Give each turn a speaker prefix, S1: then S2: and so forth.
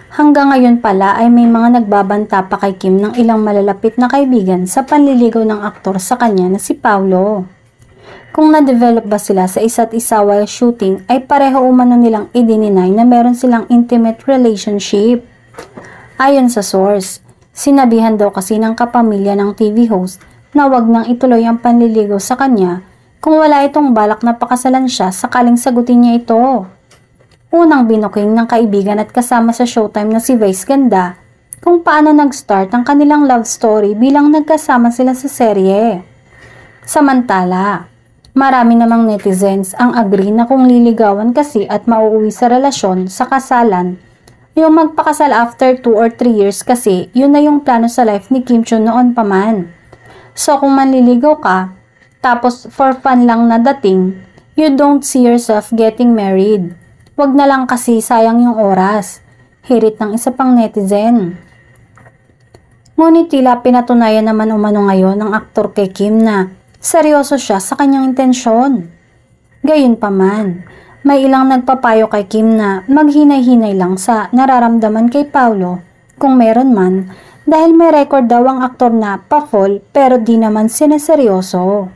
S1: Hanggang ngayon pala ay may mga nagbabanta pa kay Kim ng ilang malalapit na kaibigan sa panliligaw ng aktor sa kanya na si Paulo. Kung na-develop ba sila sa isa't isa while shooting ay pareho umano nilang i-deny na meron silang intimate relationship. Ayon sa source, sinabihan daw kasi ng kapamilya ng TV host na wag nang ituloy ang panliligaw sa kanya kung wala itong balak na pakasalan siya sakaling sagutin niya ito. Unang binuking ng kaibigan at kasama sa Showtime na si Vice Ganda kung paano nag-start ang kanilang love story bilang nagkasama sila sa serye. Samantala, marami namang netizens ang agree na kung liligawan kasi at mauuwi sa relasyon sa kasalan, yung magpakasal after 2 or 3 years kasi yun na yung plano sa life ni Kim Chiu noon pa man. So kung manliligaw ka, tapos for fun lang na dating, you don't see yourself getting married. Wag na lang kasi sayang yung oras. Hirit ng isa pang netizen. Ngunit tila pinatunayan naman umano ngayon ng aktor kay Kim na seryoso siya sa kanyang intensyon. Gayunpaman, may ilang nagpapayo kay Kim na maghinay-hinay lang sa nararamdaman kay Paulo kung meron man dahil may record daw ang aktor na pa-fall pero di naman sineseryoso.